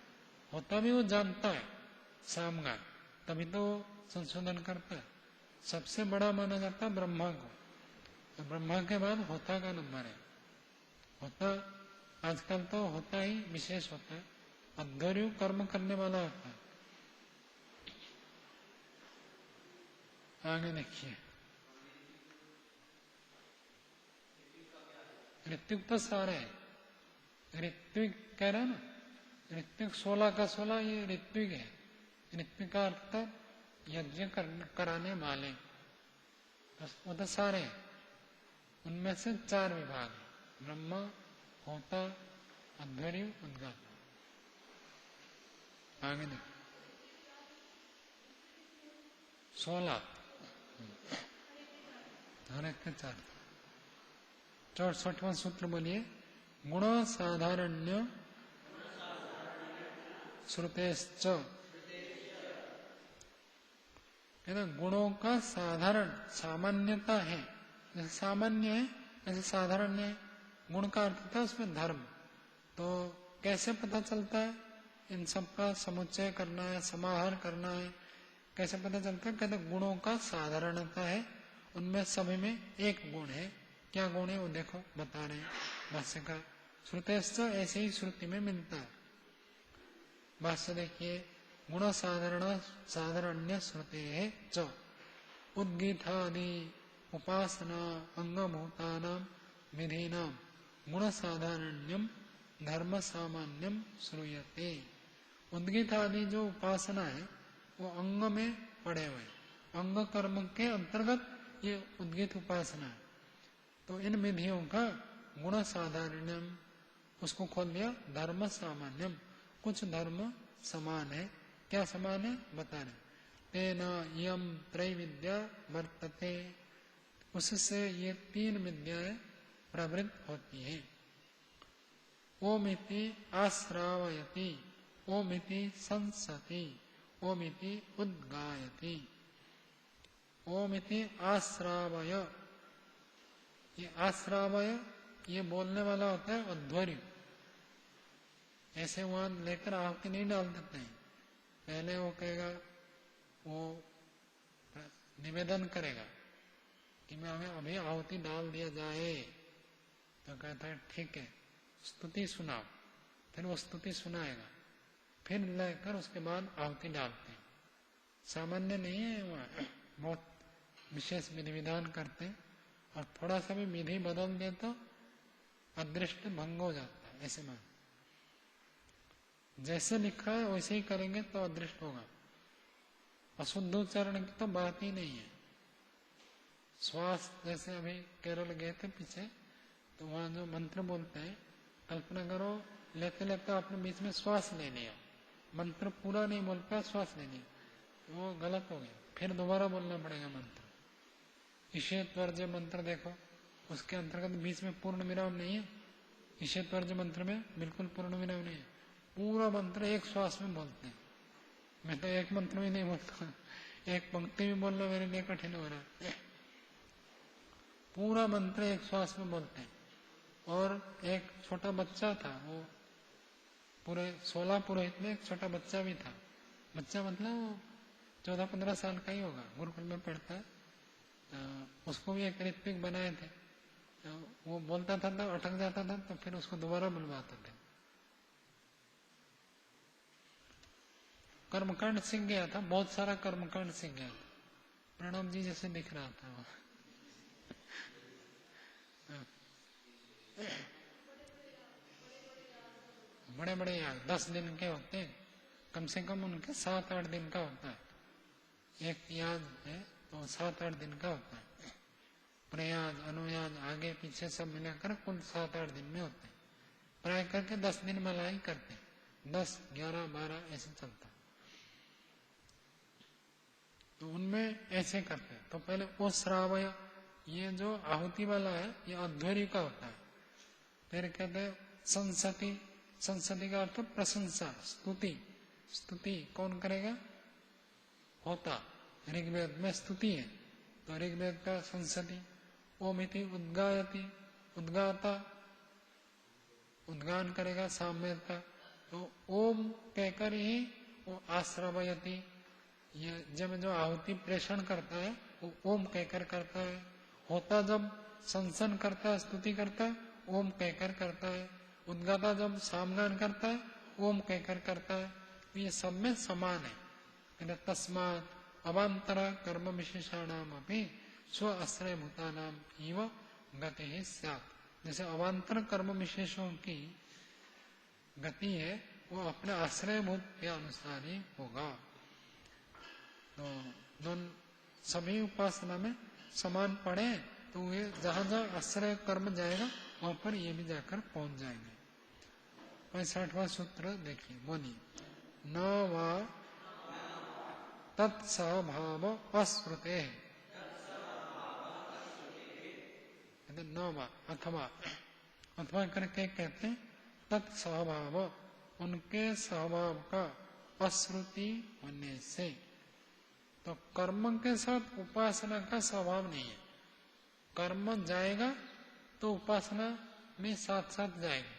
होता भी वो जानता है सामगान, तभी तो संशोधन करता है। सबसे बड़ा माना जाता है ब्रह्मा को, तो ब्रह्मा के बाद होता का नंबर है। होता आजकल तो होता ही विशेष होता है, अध्वर्यु कर्म करने वाला होता है। आगे देखिए, ऋत्विक तो सारे है, ऋत्विक कह रहे हैं ना, ऋत्विक 16 का 16 ये ऋत्विक है। ऋत्विक का अर्थ यज्ञ कराने वाले, वो तो सारे हैं। उनमें से 4 विभाग है, ब्रह्मा, होता, अध्वर्यु, उद्गाता। आगे देखो 16 हर एक के 4। 64वां सूत्र बोलिए, गुण साधारण्य श्रुतेश्च, ना गुणों का साधारण सामान्यता है, जैसे सामान्य है ऐसे साधारण है। गुण का अर्थ था उसमें धर्म, तो कैसे पता चलता है? इन सब का समुच्चय करना है, समाहार करना है, कैसे पता चलता है? कहते गुणों का साधारणता है, उनमें सभी में एक गुण है। क्या गुण है वो देखो बता रहे हैं भाष्यकार, श्रुतेश्च, ऐसे ही श्रुति में मिलता है। भाष्य देखिए, गुण साधारण्य श्रुते है च उद्गीतादि उपासना अंगभूतानां विधीनां गुण साधारण्यम धर्म सामान्यम श्रूयते। उद्गीत आदि जो उपासना है वो अंग में पड़े हुए, अंग कर्म के अंतर्गत ये उद्गीत उपासना है। तो इन विधियों का गुण साधारण्यम, उसको खोल दिया, धर्म सामान्यम, कुछ धर्म समान है। क्या समान है बता रहे, तेना यम त्रैविद्या वर्तते, उससे ये 3 विद्याएं प्रवृत्त होती है। ओमिति आश्रावयति, ओमिति संसति, ओमिति उद्गायति। ओमिति आश्रावय, ये आश्रावय ये बोलने वाला होता है अध्वर्यु। ऐसे वहां लेकर आहुति नहीं डाल देते हैं, पहले वो कहेगा, वो निवेदन करेगा कि मैं हमें अभी आहुति डाल दिया जाए, तो कहता है ठीक है स्तुति सुनाओ, फिर वो स्तुति सुनाएगा, फिर लेकर उसके बाद आहुति डालते हैं। सामान्य नहीं है, वहाँ बहुत विशेष विधि विधान करते हैं, और थोड़ा सा भी विधि बदल दे तो अदृष्ट भंग हो जाता है। ऐसे मान जैसे लिखा है वैसे ही करेंगे तो अदृष्ट होगा। अशुद्ध उच्चारण की तो बात ही नहीं है। श्वास, जैसे अभी केरल गए थे पीछे, तो वहां जो मंत्र बोलते हैं, कल्पना करो लेते लेते आपने बीच में श्वास ले लिया, मंत्र पूरा नहीं बोल पाया, श्वास ले लिया, तो वो गलत हो गया, फिर दोबारा बोलना पड़ेगा मंत्र। ईशेत्वर्ज मंत्र देखो, उसके अंतर्गत बीच में पूर्ण विराम नहीं है। ईशेत्वर्ज मंत्र में बिल्कुल पूर्ण विराम नहीं है, पूरा मंत्र एक श्वास में बोलते हैं। मैं तो एक मंत्र भी नहीं बोलता, एक पंक्ति भी बोलना मेरे लिए कठिन हो रहा है। पूरा मंत्र एक श्वास में बोलते हैं। और एक छोटा बच्चा था, वो पूरे 16 पुरोहित में एक छोटा बच्चा भी था। बच्चा मतलब वो 14-15 साल का ही होगा, गुरुकुल में पढ़ता है। उसको भी एक ऋत्विक बनाए थे, वो बोलता था तो अटक जाता था, तो फिर उसको दोबारा बुलवाते थे। कर्मकांड सीख गया था, बहुत सारा कर्मकांड सीख गया था, प्रणब जी जैसे दिख रहा था वो। बड़े बड़े याद 10 दिन के होते हैं, कम से कम उनके 7-8 दिन का होता है। एक याद है तो 7-8 दिन का होता है। प्रयाग, अनुयाद, आगे पीछे सब मिलाकर कुल 7-8 दिन में होते हैं। प्राय करके 10 दिन मला ही करते हैं, 10, 11, 12 ऐसे चलता है। तो उनमें ऐसे करते हैं। तो पहले वो श्रावय, ये जो आहुति वाला है ये अध्वर्यु का होता है। फिर कहते हैं संसति, संसति का अर्थ प्रशंसा, स्तुति। स्तुति कौन करेगा? होता। ऋग्वेद में स्तुति है तो ऋग्वेद का संसति। ओमिति उद्गायति, उद्गाता, उद्गान करेगा सामवेद का। तो ओम कहकर ही वो आश्रवयति, ये जब जो आहुति प्रेषण करता है वो ओम कहकर करता है। होता जब संसन करता है, स्तुति करता है, ओम कहकर करता है। उद्गाता जब सामगान करता है, ओम कहकर करता है। तो ये सब में समान है। तस्मात् अवांतर कर्म विशेषाणाम अपनी स्व आश्रय भूतानाम इव गति ही स्यात्। जैसे अवांतर कर्म विशेषों की गति है वो अपने आश्रयभूत के अनुसार ही होगा। तो दोनों सभी उपासना में समान पड़े तो ये जहां जहां आश्रय कर्म जाएगा वहां पर ये भी जाकर पहुंच जाएंगे। 65वां सूत्र देखिए, बोलिए। न वा तत्सभाव अस्मृते, न वा अथवा, अथवा करके कहते हैं तत्सभाव, उनके स्वभाव का अश्रुति होने से। तो कर्म के साथ उपासना का स्वभाव नहीं है। कर्म जाएगा तो उपासना में साथ साथ जाएगी,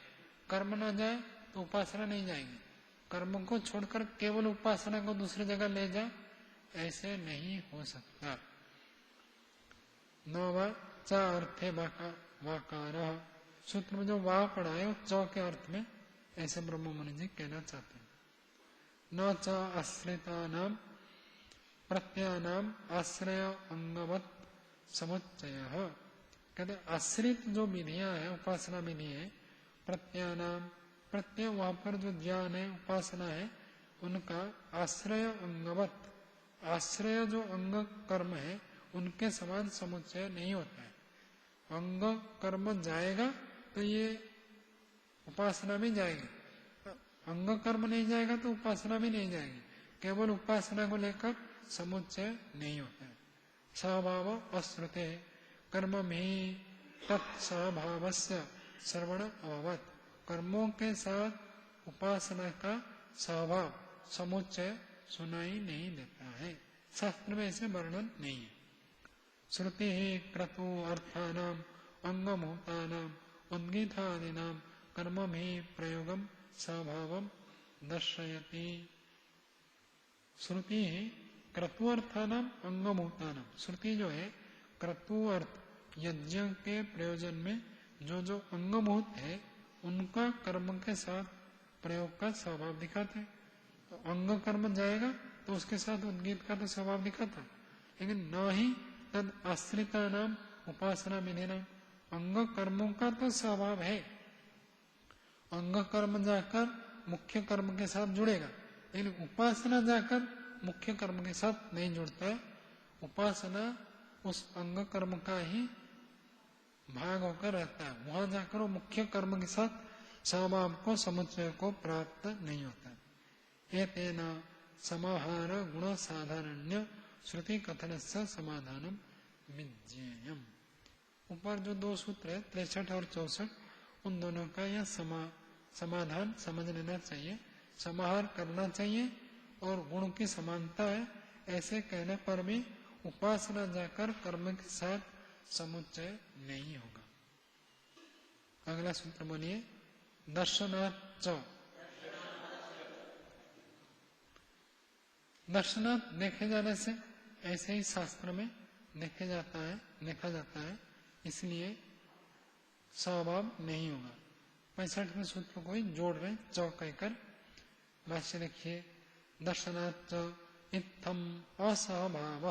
कर्म न जाए तो उपासना नहीं जाएगी। कर्म को छोड़कर केवल उपासना को दूसरी जगह ले जा, ऐसे नहीं हो सकता। न वा च अर्थे वाकार, सूत्र में जो वाह पढ़ा है च के अर्थ में ऐसे ब्रह्म मुनि जी कहना चाहते हैं। न च आश्रितानाम प्रत्यानाम आश्रय अंगवत समुच्चय, कहते आश्रित जो विधियां है, उपासना विधि है, प्रत्यानाम, प्रत्यय वहां पर जो ज्ञान है, उपासना है, उनका आश्रय अंगवत, आश्रय जो अंग कर्म है उनके समान समुच्चय नहीं होता है। अंग कर्म जाएगा तो ये उपासना भी जाएगी, अंग कर्म नहीं जाएगा तो उपासना भी नहीं जाएगी। केवल उपासना को लेकर समुच्चय नहीं होता है। स्वभाव अश्रुते कर्म में तत्स्वभावस्य श्रवण अभवत्, कर्मों के साथ उपासना का स्वभाव समुच्चय सुनाई नहीं देता है, शास्त्र में ऐसे वर्णन नहीं है। श्रुति ही क्रतु अर्थानाम अंगभूतानाम उद्गीतादीनाम कर्म में प्रयोगम स्वभावम दर्शयति। श्रुति ही क्रतुअर्थानाम अंगभूतानाम, श्रुति जो है क्रतु अर्थ यज्ञ के प्रयोजन में जो जो अंगभूत है उनका कर्म के साथ प्रयोग का स्वभाव दिखाते हैं। तो अंग कर्म जाएगा तो उसके साथ उद्गीत का तो स्वभाव दिखाता, लेकिन न ही तद आश्रिता नाम उपासना विधि नाम, अंग कर्मों का तो स्वभाव है। अंग कर्म जाकर मुख्य कर्म के साथ जुड़ेगा, लेकिन उपासना जाकर मुख्य कर्म के साथ नहीं जुड़ता है। उपासना उस अंग कर्म का ही भाग होकर रहता है, वहां जाकर वो मुख्य कर्म के साथ स्वभाव को समुच्चय को प्राप्त नहीं होता। एतेन समाहार गुण साधारण्य श्रुति कथन से समाधानम विज्ञेयम। ऊपर जो दो सूत्र है 63 और 64, उन दोनों का यह समाधान समझ लेना चाहिए, समाहार करना चाहिए। और गुण की समानता है ऐसे कहने पर भी उपासना जाकर कर्म के साथ समुच्चय नहीं होगा। अगला सूत्र बोलिए, दर्शनाच्च दर्शनात् देखे जाने से ऐसे ही शास्त्र में देखा जाता है, इसलिए स्वभाव नहीं होगा। 65वें सूत्र को ही जोड़ रहे चौ कहकर। भाष्य देखिए, दर्शनात् इत्थम असहभाव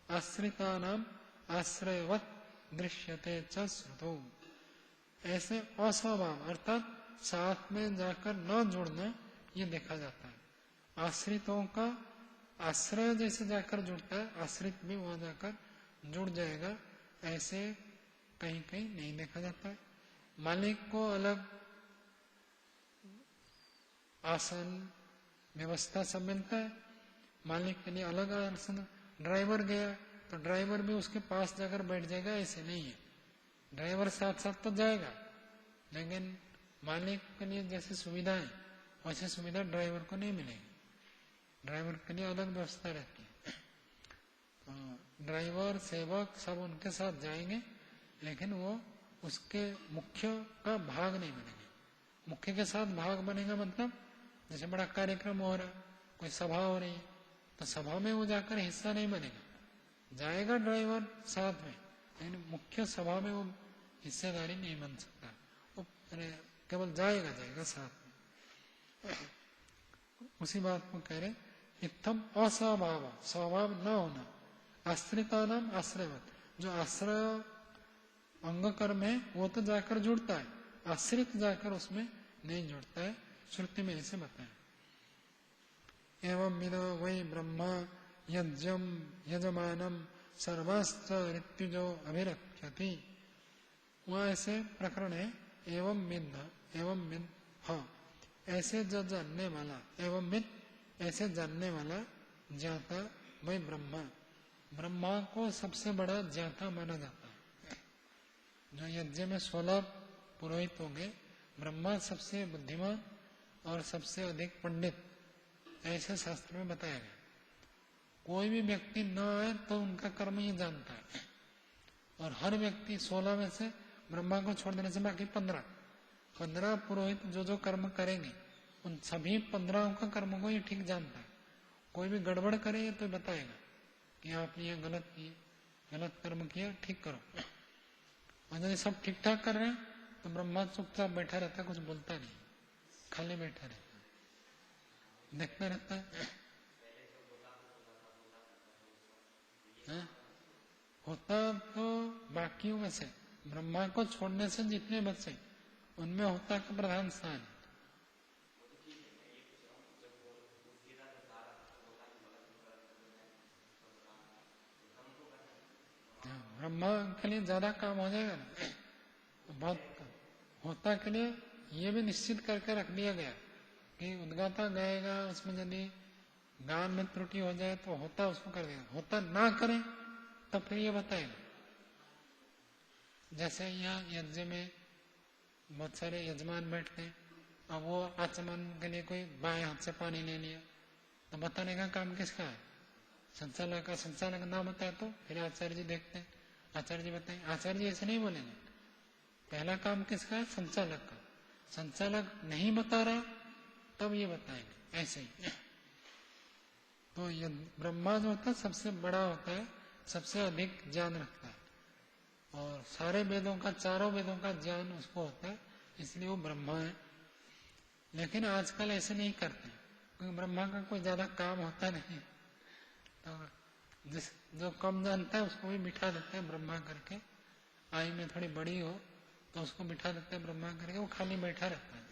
आश्रितानाम आश्रयवत दृश्यते च श्रुतौ। ऐसे असहभाव अर्थात साथ में जाकर न जुड़ना ये देखा जाता है। आश्रितों का आश्रय जैसे जाकर जुड़ता है, आश्रित भी वहां जाकर जुड़ जाएगा, ऐसे कहीं कहीं नहीं देखा जाता है। मालिक को अलग आसन व्यवस्था सब मिलता है, मालिक के लिए अलग आसन। ड्राइवर गया तो ड्राइवर भी उसके पास जाकर बैठ जाएगा, ऐसे नहीं है। ड्राइवर साथ साथ तो जाएगा, लेकिन मालिक के लिए जैसे सुविधा है वैसे सुविधा ड्राइवर को नहीं मिलेगी। ड्राइवर के लिए अलग व्यवस्था रहती है। तो ड्राइवर सेवक सब उनके साथ जाएंगे, लेकिन वो उसके मुख्य का भाग नहीं बनेंगे। मुख्य के साथ भाग बनेगा मतलब जैसे बड़ा कार्यक्रम हो रहा, कोई सभा हो रही है, तो सभा में वो जाकर हिस्सा नहीं बनेगा। जाएगा ड्राइवर साथ में, लेकिन मुख्य सभा में वो हिस्सेदारी नहीं बन सकता। वो केवल जाएगा साथ में। उसी बात को कह रहे, इत्थम असभाव, स्वभाव न होना, आश्रिता नाम आश्रयवत। जो आश्रय अंग कर्म है वो तो जाकर जुड़ता है, आश्रित जाकर उसमें नहीं जुड़ता है। श्रुति में ऐसे बताया। एवं मिद वै ब्रह्म यज्ञम यजमानम सर्वस्थ ऋत्युजो अभिरक्षति। वह ऐसे प्रकरण है, एवं मिद हाँ, ऐसे जो जानने वाला, एवं मिद ऐसे जानने वाला ज्ञाता वही ब्रह्मा को सबसे बड़ा ज्ञाता माना जाता है। जो यज्ञ में 16 पुरोहित होंगे, ब्रह्मा सबसे बुद्धिमान और सबसे अधिक पंडित, ऐसे शास्त्र में बताया गया। कोई भी व्यक्ति न आए तो उनका कर्म ये जानता है। और हर व्यक्ति 16 में से ब्रह्मा को छोड़ देने से बाकी 15 पुरोहित जो कर्म करेंगे, उन सभी 15 का कर्म को ये ठीक जानता है। कोई भी गड़बड़ करे तो बताएगा कि आपने ये गलत किए, गलत कर्म किया, ठीक करो। और यदि सब ठीक ठाक कर रहे हैं तो ब्रह्मा चुपचाप बैठा रहता है, कुछ बोलता नहीं, खाली बैठा रहता है, देखता रहता है। होता तो बाकियों में से, ब्रह्मा को छोड़ने से जितने बचे उनमें होता का प्रधान स्थान है। ब्रह्मा के लिए ज्यादा काम हो जाएगा ना, बहुत होता के लिए ये भी निश्चित करके रख दिया गया कि उद्गाता गाएगा, उसमें यदि गान में त्रुटि हो जाए तो होता उसको कर देगा, होता ना करे तो फिर ये बताएगा। जैसे यहाँ यज्ञ में बहुत सारे यजमान बैठते हैं, अब वो आचमन के लिए कोई बाएं हाथ से पानी ले लिया, तो बताने का काम किसका है? संचालक का। संचालक ना बताए तो फिर आचार्य जी देखते हैं, आचार्य जी बताए। आचार्य जी ऐसे नहीं बोलेंगे, पहला काम किसका है? संचालक का। संचालक नहीं बता रहा तब ये बताएंगे, ऐसे ही। तो ये ब्रह्मा जो होता है सबसे बड़ा होता है, सबसे अधिक ज्ञान रखता है, और सारे वेदों का, चारों वेदों का ज्ञान उसको होता है, इसलिए वो ब्रह्मा है। लेकिन आजकल ऐसे नहीं करते, क्योंकि ब्रह्मा का कोई ज्यादा काम होता नहीं, तो जो कम जानता है उसको भी बिठा देते हैं ब्रह्मा करके। आयु में थोड़ी बड़ी हो तो उसको बिठा देते हैं ब्रह्मा करके, वो खाली बैठा रहता है।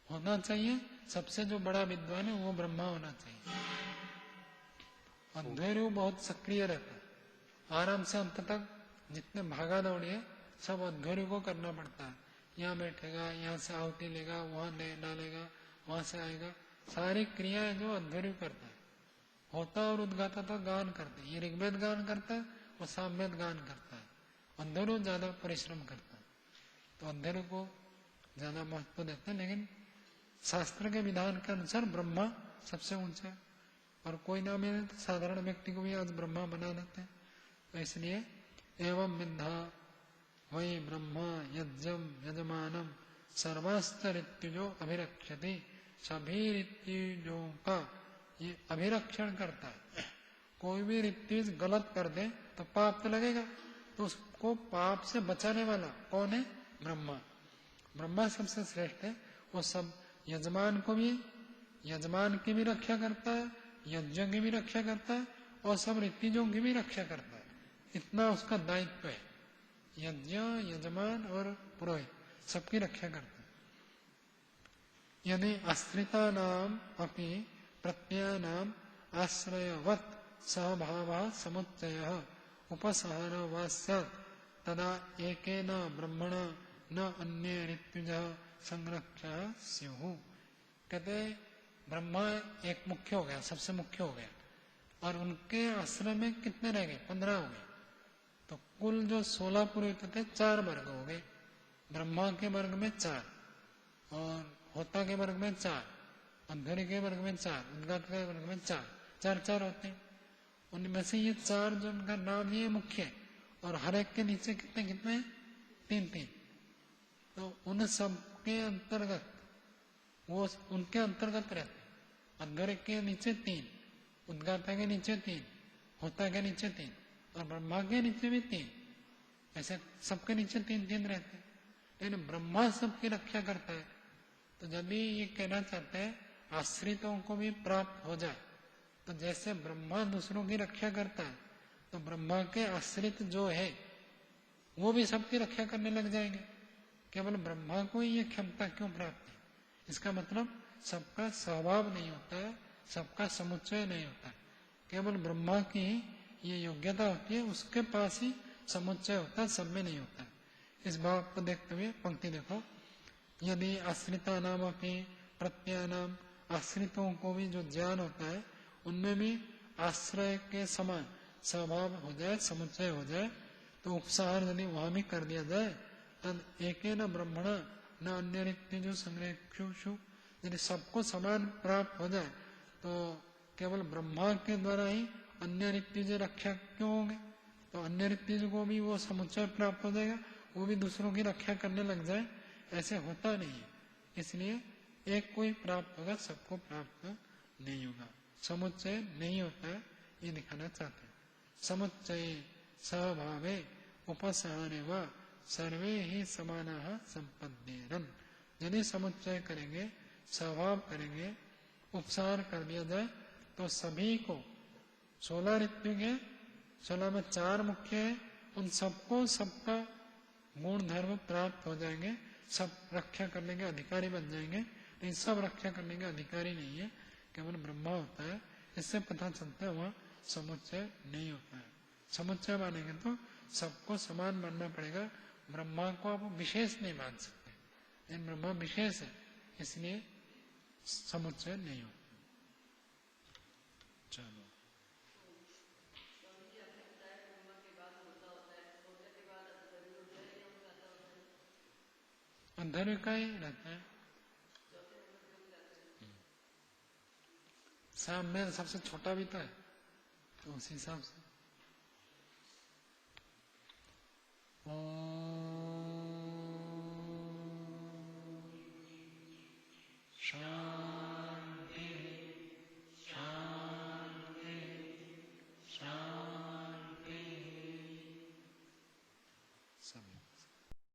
होना चाहिए सबसे जो बड़ा विद्वान है वो ब्रह्मा होना चाहिए। अध्वर्यु बहुत सक्रिय रहता है, आराम से अंत तक जितने भागा दौड़ी है सब अध्वर्यु को करना पड़ता है। यहाँ बैठेगा, यहाँ से आहुति लेगा, वहां डालेगा, वहां से आएगा, सारी क्रियाएं जो अध्वर्यु करता है। होता और उद्गाता तो गान करते हैं, ये ऋग्वेद गान करता है, वो सामवेद गान करता है। अध्वर्यु ज्यादा परिश्रम करता है, तो अध्वर्यु को ज्यादा महत्व देते हैं। लेकिन शास्त्र के विधान के अनुसार ब्रह्मा सबसे ऊंचा, और कोई ना मिले तो साधारण व्यक्ति को भी आज ब्रह्मा बना देते हैं। तो इसलिए एवं विद्धा वही ब्रह्मा यज्ञम यजमानम सर्वस्त्र ऋत्युजो अभिरक्षति। सभी ऋत्युजों का ये अभिरक्षण करता है। कोई भी ऋत्विज गलत कर दे तो पाप तो लगेगा, तो उसको पाप से बचाने वाला कौन है? ब्रह्मा। ब्रह्मा सबसे श्रेष्ठ है। वो सब यजमान की भी रक्षा करता है, यज्ञ की भी रक्षा करता है, और सब ऋत्विजों की भी रक्षा करता है। इतना उसका दायित्व है। यज्ञ, यजमान और पुरोहित सबकी रक्षा करता है। यदि आश्रितानाम अपि प्रत्ययानाम आश्रयवत् सहभावः समुच्चयः उपसहनो वा स्यात् तदा एकेन ब्रह्मणा न अन्ये ऋत्विजः संरक्षः स्युः। कहते ब्रह्मा एक मुख्य हो गया, सबसे मुख्य हो गया, और उनके आश्रय में कितने रह गए? 15 हो गए। तो कुल जो 16 पुरोहित थे 4 वर्ग हो गए। ब्रह्मा के वर्ग में 4, और होता के वर्ग में 4, अंधेरे के वर्ग में 4, उद्गात के वर्ग में 4, 4 होते हैं। उनमें से ये 4 जो उनका नाम ये मुख्य है, और हर एक के नीचे कितने कितने? 3। तो उन सब के अंतर्गत वो उनके अंतर्गत रहते। अंधेरे के नीचे 3, उद्गाता के नीचे 3, होता के नीचे 3, और ब्रह्मा के नीचे भी 3। ऐसे सबके नीचे 3 रहते हैं। लेकिन ब्रह्मा सबकी रक्षा करता है। तो यदि ये कहना चाहते हैं आश्रितों को भी प्राप्त हो जाए, तो जैसे ब्रह्मा दूसरों की रक्षा करता है, तो ब्रह्मा के आश्रित जो है वो भी सबकी रक्षा करने लग जाएंगे। केवल ब्रह्मा को ही ये क्षमता क्यों प्राप्त है? इसका मतलब सबका स्वभाव नहीं होता है, सबका समुच्चय नहीं होता है। केवल ब्रह्मा की ही ये योग्यता होती है, उसके पास ही समुच्चय होता है, सब में नहीं होता है। इस भाव को देखते हुए पंक्ति देखो, यदि आश्रिता नाम अपनी प्रत्ययानाम, आश्रितों को भी जो ज्ञान होता है उनमें भी आश्रय के समान स्वभाव हो जाए, समुच्चय हो जाए, तो उपसार यदि वहां भी कर दिया जाए, तद एकेन ब्रह्मणा न अन्य ऋत्विजो संरक्षुषु, यदि सबको समान प्राप्त हो जाए तो केवल ब्रह्मा के द्वारा ही अन्य ऋत्विज रक्षा क्यों होंगे? तो अन्य ऋत्विज को भी वो समुच्चय प्राप्त हो जाएगा, वो भी दूसरों की रक्षा करने लग जाए। ऐसे होता नहीं है। इसलिए एक को ही प्राप्त होगा, सबको प्राप्त नहीं होगा। समुच्चय नहीं होता है, ये दिखाना चाहते हैं। समुच्चय सहभावे उपसहने व सर्वे ही समाना संपद्येरन। यदि समुच्चय करेंगे, स्वभाव करेंगे, उपसार कर दिया जाए, तो सभी को 16 ऋत्विज है, 16 में 4 मुख्य है, उन सबको सबका गुण धर्म प्राप्त हो जाएंगे, सब रक्षा करने के अधिकारी बन जाएंगे। लेकिन सब रक्षा करने के अधिकारी नहीं है, केवल ब्रह्मा होता है। इससे पता चलता है वहां समुच्चय नहीं होता है। समुच्चय मानेंगे तो सबको समान मानना पड़ेगा, ब्रह्मा को आप विशेष नहीं मान सकते। लेकिन ब्रह्मा विशेष है, इसलिए समुच्चय नहीं होता। चलो अंधेरे का ही रहता है। शाम में सबसे छोटा भी तो है, तो उस हिसाब से शाम